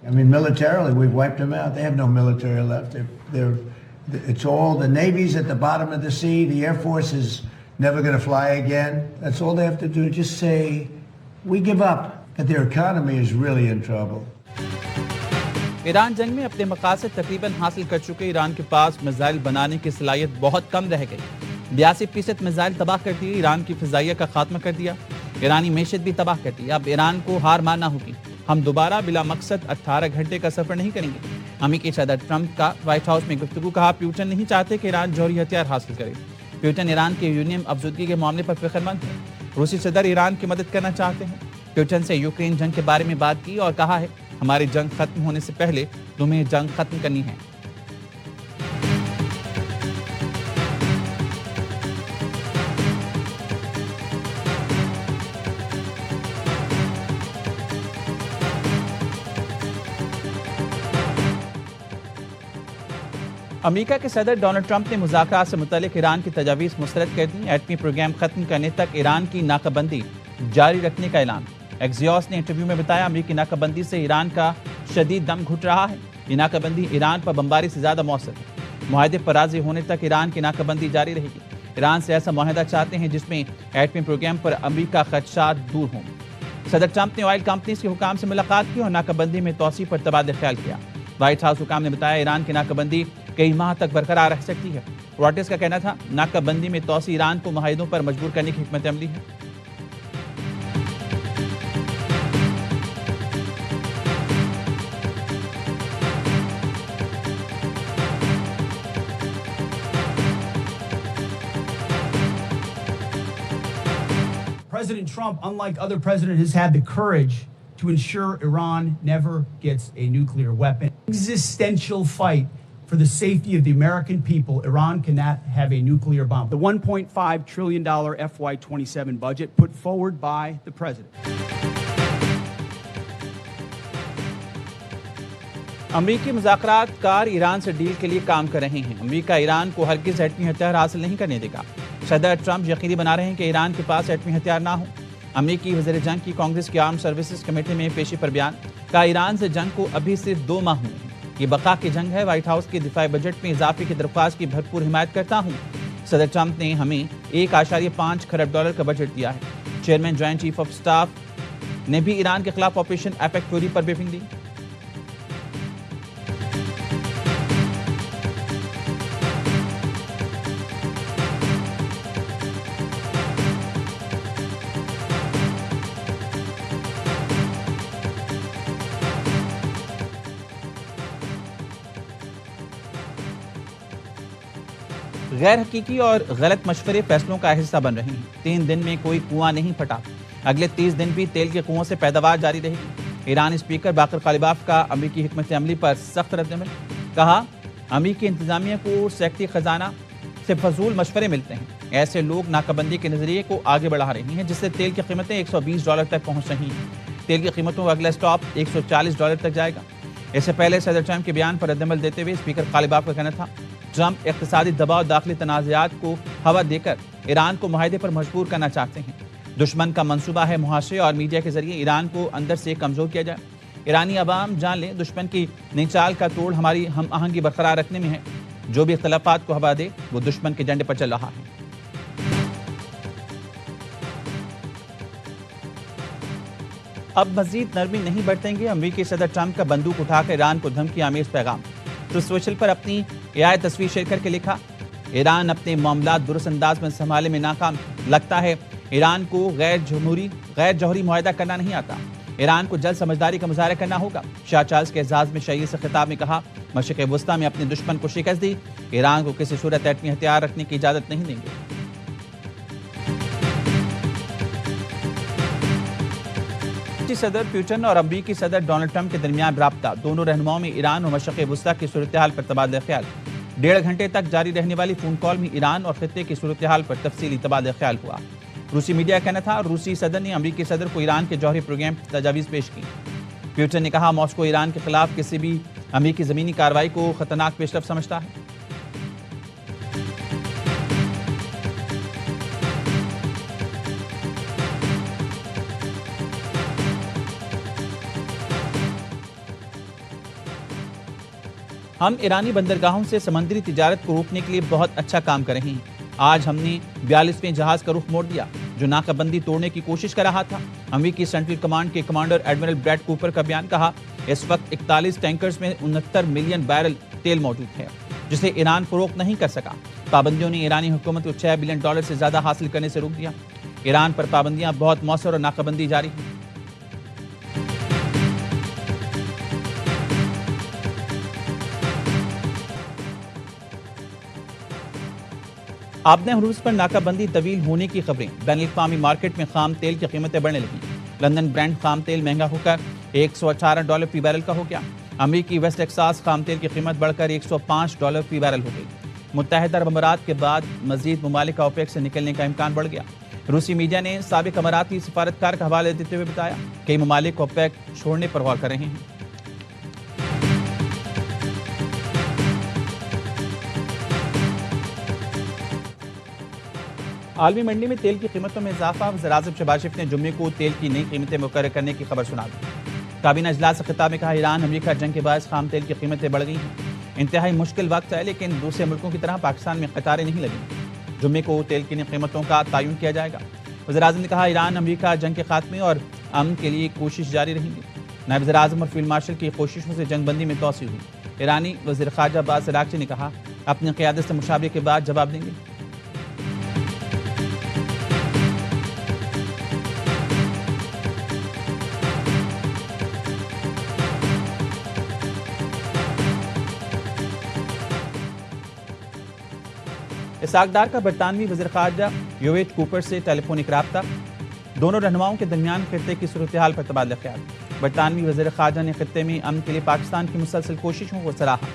I mean, militarily, we've wiped them out. They have no military left. It's all the Navy's at the bottom of the sea. The Air Force is never going to fly again. That's all they have to do. Just say, we give up. But their economy is really in trouble. Iran जंग में अपने मकासद तकरीबन हासिल कर चुके Iran के पास missile बनाने की सलाहियत बहुत कम रह गई। 82% मिसाइल तबाह कर दिए, ईरान की फिजाइया का खात्मा कर दिया, ईरानी मैशत भी तबाह कर दी। अब ईरान को हार मानना होगी। हम दोबारा बिला मकसद 18 घंटे का सफर नहीं करेंगे। अमेरिकी सदर ट्रंप का व्हाइट हाउस में गुफ्तगू। कहा, पुतिन नहीं चाहते कि ईरान जौहरी हथियार हासिल करे। पुतिन ईरान के यूरेनियम अफजदगी के मामले पर फिक्रमंद है। रूसी सदर ईरान की मदद करना चाहते हैं। पुतिन से यूक्रेन जंग के बारे में बात की और कहा है, हमारी जंग खत्म होने से पहले तुम्हें जंग खत्म करनी है। अमेरिका के सदर डोनाल्ड ट्रंप ने मुज़ाकरात से मुतल्लिक ईरान की तजावीज़ मुस्तरद कर दी। एटमी प्रोग्राम खत्म करने तक ईरान की नाकाबंदी जारी रखने का ऐलान। एक्सियोस ने इंटरव्यू में बताया, अमेरिकी नाकाबंदी से ईरान का शदीद दम घुट रहा है। ये नाकाबंदी ईरान पर बमबारी से ज्यादा मौसर है। मुआहदे पर राजी होने तक ईरान की नाकाबंदी जारी रहेगी। ईरान से ऐसा मुआहदा चाहते हैं जिसमें एटमी प्रोग्राम पर अमेरिका खदशात दूर हों। सदर ट्रंप ने ऑयल कंपनीज के हुकाम से मुलाकात की और नाकाबंदी में तौसी पर तबादला ख्याल किया। व्हाइट हाउस हुकाम ने बताया, ईरान की नाकाबंदी कई माह तक बरकरार रह सकती है। रॉयटर्स का कहना था, नाकाबंदी में तौसी ईरान को मुआहदों पर मजबूर करने की हिकमत अमली है। President Trump, unlike other presidents, has had the courage to ensure Iran never gets a nuclear weapon. Existential fight for the safety of the American people. Iran cannot have a nuclear bomb. The $1.5 trillion FY27 budget put forward by the president. अमेरिकी मुज़ाकरातकार Iran से deal के लिए काम कर रहे हैं। America Iran को हरगिज़ एटमी हथियार हासिल नहीं करने देगा। सदर ट्रंप यकीनी बना रहे हैं कि ईरान के पास एटमी हथियार ना हो। अमेरिकी वज़ीर जंग की कांग्रेस की आर्म सर्विसेज कमेटी में पेशी पर बयान। कहा, ईरान से जंग को अभी सिर्फ 2 माह हुए हैं। ये बका की जंग है। व्हाइट हाउस के दिफाई बजट में इजाफे की दरख्वास्त की भरपूर हिमायत करता हूँ। सदर ट्रंप ने हमें $1.5 खरब का बजट दिया है। Chairman joint chief of staff ने भी ईरान के खिलाफ ऑपरेशन एपेक फ्यूरी पर ब्रीफिंग दी। गैर हकीकी और गलत मशवरे फैसलों का हिस्सा बन रहे हैं। 3 दिन में कोई कुआं नहीं फटा। अगले 30 दिन भी तेल के कुओं से पैदावार जारी रहेगी। ईरानी स्पीकर बाकर कालिबाफ का अमेरिकी हिकमत अमली पर सख्त रद्दअमल। कहा, अमेरिकी इंतजामिया को सेक्रेटरी खजाना से फजूल मशवरे मिलते हैं। ऐसे लोग नाकाबंदी के नजरिए को आगे बढ़ा रहे हैं, जिससे तेल की कीमतें $120 तक पहुंच रही हैं। तेल की कीमतों का अगला स्टॉप $140 तक जाएगा। इससे पहले सदर ट्रंप के बयान पर रद्दअमल देते हुए स्पीकर कालिबाफ का कहना था, ट्रंप इक़्तिसादी दबाव, दाखिली तनाज़ात को हवा देकर ईरान को मुआहदे पर मजबूर करना चाहते हैं। दुश्मन का मंसूबा है मुहाशरे और मीडिया के जरिए ईरान को अंदर से कमजोर किया जाए। ईरानी अवाम जान लें, दुश्मन की नई चाल का तोड़ हमारी हम आहंगी बरकरार रखने में है। जो भी इख्तलाफात को हवा दे वो दुश्मन के झंडे पर चल रहा है। अब मजीद नरमी नहीं बरतेंगे। अमेरिकी सदर ट्रंप का बंदूक उठाकर ईरान को धमकी आमेज पैगाम। तो सोशल पर अपनी एआई तस्वीर शेयर करके लिखा, ईरान अपने मामलात दुरुस्त अंदाज में संभालने में नाकाम। लगता है ईरान को गैर जौहरी मुआहदा करना नहीं आता। ईरान को जल्द समझदारी का मुजाहरा करना होगा। शाह चार्ल्स के एजाज में शहीद से खिताब में कहा, मशरिक़ वुस्ता में अपने दुश्मन को शिकस्त दी। ईरान को किसी सूरत एटमी हथियार रखने की इजाजत नहीं देंगे। सदर पुतिन और अमेरिकी सदर डोनाल्ड ट्रंप के दरमियान राब्ता। दोनों रहनुमाओं में ईरान और मशरिक़ वुस्ता की सूरत हाल पर तबादला ख्याल। 1.5 घंटे तक जारी रहने वाली फोन कॉल में ईरान और खित्ते की सूरत हाल पर तफसीली तबादला ख्याल हुआ। रूसी मीडिया का कहना था, रूसी सदर ने अमेरिकी सदर को ईरान के जौहरी प्रोग्राम की तजावीज़ पेश की। पुतिन ने कहा, मॉस्को ईरान के खिलाफ किसी भी अमेरिकी ज़मीनी कार्रवाई को खतरनाक पेशरफ समझता है। हम ईरानी बंदरगाहों से समुद्री तिजारत को रोकने के लिए बहुत अच्छा काम कर रहे हैं। आज हमने 42वें जहाज का रुख मोड़ दिया जो नाकाबंदी तोड़ने की कोशिश कर रहा था। अमेरिकी सेंट्रल कमांड के कमांडर एडमिरल ब्रैड कूपर का बयान कहा, इस वक्त 41 टैंकर्स में 69 मिलियन बैरल तेल मौजूद है जिसे ईरान फरोख्त नहीं कर सका। पाबंदियों ने ईरानी हुकूमत को $6 बिलियन से ज्यादा हासिल करने से रोक दिया। ईरान पर पाबंदियां बहुत मौसर और नाकाबंदी जारी है। आबने हरूज पर नाकाबंदी तवील होने की खबरें। बैनुल-अक़वामी मार्केट में खाम तेल की कीमतें बढ़ने लगी। लंदन ब्रांड खाम तेल महंगा होकर $118 फी बैरल का हो गया। अमेरिकी वेस्ट टेक्सास खाम तेल की कीमत बढ़कर $105 फी बैरल हो गई। मुत्तहिदा अरब अमारात के बाद मजीद ममालिक का ओपेक से निकलने का इम्कान बढ़ गया। रूसी मीडिया ने साबिक अमाराती सफारतकार का हवाला देते हुए बताया कई ममालिक ओपेक छोड़ने पर गौर कर रहे हैं। आलमी मंडी में तेल की कीमतों में इजाफा। वज़ीर-ए-आज़म शहबाज शरीफ ने जुम्मे को तेल की नई कीमतें मुकर्रर करने की खबर सुना दी। काबीना इजलास से खिताब में कहा, ईरान अमेरिका जंग के बाद खाम तेल की कीमतें बढ़ गई हैं। इंतहाई मुश्किल वक्त है लेकिन दूसरे मुल्कों की तरह पाकिस्तान में कतारें नहीं लगेंगी। जुम्मे को तेल की नई कीमतों का तयन किया जाएगा। वज़ीर-ए-आज़म ने कहा, ईरान अमेरिका जंग के खात्मे और अमन के लिए कोशिश जारी रहेंगी। नायब वज़ीर-ए-आज़म और फील्ड मार्शल की कोशिशों से जंगबंदी में तोसी हुई। ईरानी वज़ीर ख़ारजा अब्बास अराग़ची ने कहा, अपनी क़यादत से मुशावरे के बाद जवाब देंगे। इसाकडार का बरतानवी वज़ीर ख़ारजा योवेट कूपर से टेलीफोनिक राब्ता। दोनों रहनुमाओं के दरमियान खित्ते की सूरत हाल पर तबादला ख्याल। बरतानवी वज़ीर ख़ारजा ने खित्ते में अमन के लिए पाकिस्तान की मुसलसल कोशिशों को सराहा।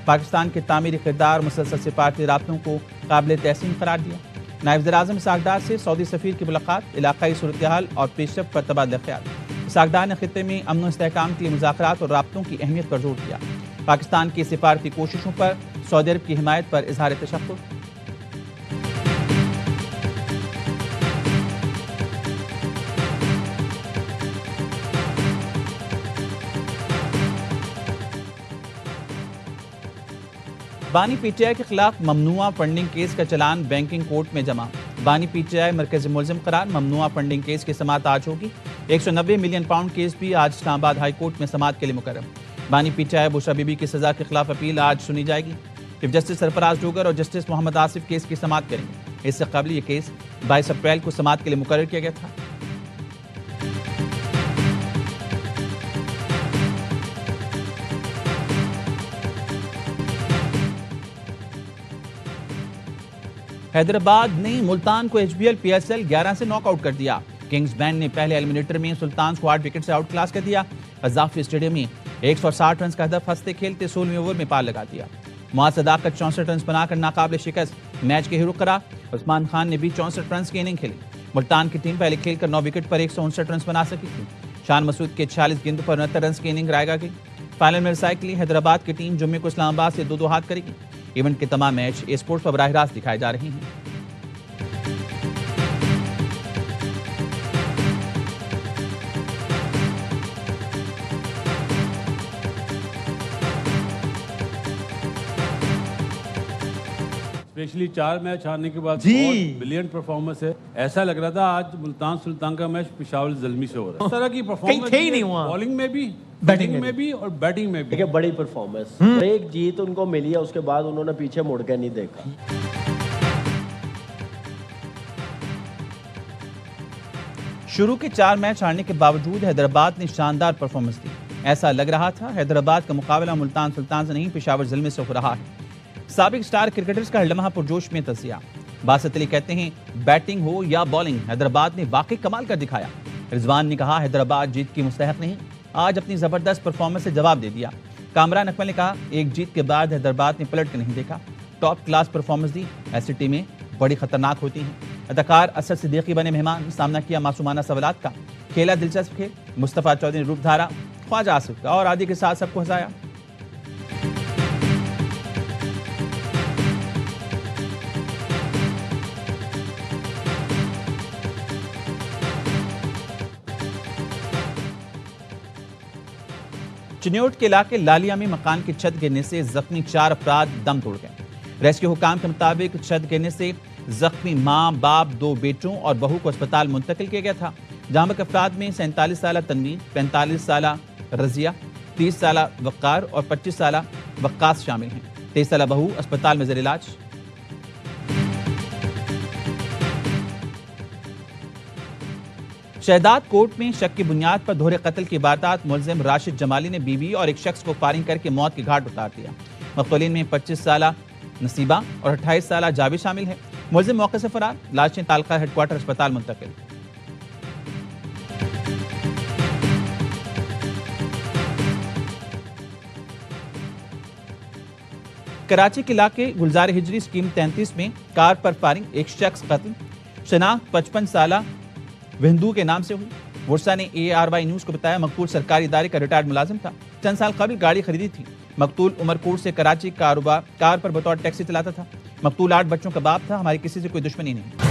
पाकिस्तान के तामीरी किरदार मुसलसल सिफारती राब्तों को काबिल तहसीन करार दिया। नायब वज़ीर-ए-आज़म इसाकडार से सऊदी सफ़ीर की मुलाकात, इलाकाई सूरत हाल और पेशरफ्त पर तबादला ख्याल। इसाकडार ने खित्ते में अमन और इस्तेहकाम के लिए मुज़ाकरात और राब्तों की अहमियत पर जोर दिया। पाकिस्तान की सिफारती कोशिशों पर सऊदी अरब की हिमायत पर इजहार तशक्कुर। बानी पीटीआई के खिलाफ ममनुआ फंडिंग केस का चलान बैंकिंग कोर्ट में जमा। बानी पीटीआई मरकजी मुलजिम करार। ममनुआ फंडिंग केस की समाअत आज होगी। 190 मिलियन पाउंड केस भी आज इस्लामाबाद हाई कोर्ट में समाअत के लिए मुकर्रम। बानी पीटीआई बुशरा बीबी की सजा के खिलाफ अपील आज सुनी जाएगी। चीफ जस्टिस सरफराज डोगर और जस्टिस मोहम्मद आसिफ केस की समाअत करेंगे। इससे कबल यह केस 22 अप्रैल को समाअत के लिए मुकर्रर किया गया था। हैदराबाद ने मुल्तान को HBL PSL 11 से नॉकआउट कर दिया। किंग्स बैंड ने पहले एलिमिनेटर में सुल्तान को 8 विकेट से आउट क्लास कर दिया। कज़ाफ़ी स्टेडियम में 160 रन का हदफ हंसते खेलते 16वें ओवर में पार लगा दिया। मुआज़ सदाकत 64 रन बनाकर नाकाबिल शिकस्त मैच के हीरो करार। उस्मान खान ने भी 64 रन की इनिंग खेली। मुल्तान की टीम पहले खेलकर 9 विकेट पर 159 रन बना सकी थी। शान मसूद के 46 गेंदों पर 69 रन की इनिंग रायगा गई। फाइनल में रिसाइकलिंग हैदराबाद की टीम जुम्मे को इस्लामाबाद से 2-2 हाथ करेगी। इवेंट के तमाम मैच स्पोर्ट्स पर बराह रास्त दिखाए जा रहे हैं। स्पेशली 4 मैच हारने के बाद जी। बहुत ब्रिलियंट परफॉर्मेंस है। ऐसा लग रहा था आज मुल्तान सुल्तान का मैच पिशावर ज़ल्मी से हो रहा है। इस तरह की परफॉर्मेंस थे ही नहीं वहाँ। बॉलिंग में भी, बैटिंग बैटिंग में भी और बैटिंग में भी। देखिए बड़ी परफॉर्मेंस, एक जीत उनको मिली है, उसके बाद उन्होंने पीछे मुड़ के नहीं देखा। शुरू के 4 मैच हारने के बावजूद हैदराबाद ने शानदार परफॉर्मेंस दी। ऐसा लग रहा था हैदराबाद का मुकाबला मुल्तान सुल्तान से नहीं पिशावर ज़ल्मी से हो रहा है। साबिक स्टार क्रिकेटर्स का लम्हा पुरजोश में तजिया। बासित अली कहते हैं, बैटिंग हो या बॉलिंग, हैदराबाद ने वाकई कमाल कर दिखाया। रिजवान ने कहा, हैदराबाद जीत की मुस्तहक नहीं, आज अपनी जबरदस्त परफॉर्मेंस से जवाब दे दिया। कामरान अकमल ने कहा, एक जीत के बाद हैदराबाद ने पलट कर नहीं देखा, टॉप क्लास परफॉर्मेंस दी। ऐसी टीमें बड़ी खतरनाक होती हैं। अदाकार असद सिद्दीकी बने मेहमान, सामना किया मासूमाना सवालात का। खेला दिलचस्प खेल, मुस्तफ़ा चौधरी ने रूप धारा, ख्वाजा आसिफ का और आदि के साथ सबको हंसाया। चिन्योट के इलाके लालिया में मकान की छत गिरने से जख्मी 4 अफराद दम तोड़ गए। रेस्क्यू हुकाम के मुताबिक छत गिरने से जख्मी मां, बाप, 2 बेटों और बहू को अस्पताल मुंतकिल किया गया था। जहां के अफराद में 47 साल तनवीर, 45 साल रजिया, 30 साल वक्कार और 25 साल वक्कास शामिल हैं। 23 साल बहू अस्पताल में जेर इलाज। शहदाद कोर्ट में शक की बुनियाद पर दोहरे कत्ल की वारदात मुलजिम राशिद जमाली ने बीवी और एक शख्स को फायरिंग करके मौत की घाट उतार दिया। मक़तूलीन में 25 साल नसीबा और 28 साल जावेद शामिल है। मुलजिम मौके से फरार, लाशें तालका हेडक्वार्टर अस्पताल मुंतकिल। कराची के इलाके गुलजार हिजरी स्कीम 33 में कार पर फायरिंग, एक शख्स कत्ल। शनाख्त 55 साल विंदू के नाम से हुई। वर्षा ने ARY न्यूज को बताया मकतूल सरकारी इदारे का रिटायर्ड मुलाजिम था। चंद साल कबल गाड़ी खरीदी थी। मकतूल उमरकोट से कराची कार पर बतौर टैक्सी चलाता था। मकतूल 8 बच्चों का बाप था। हमारी किसी से कोई दुश्मनी नहीं।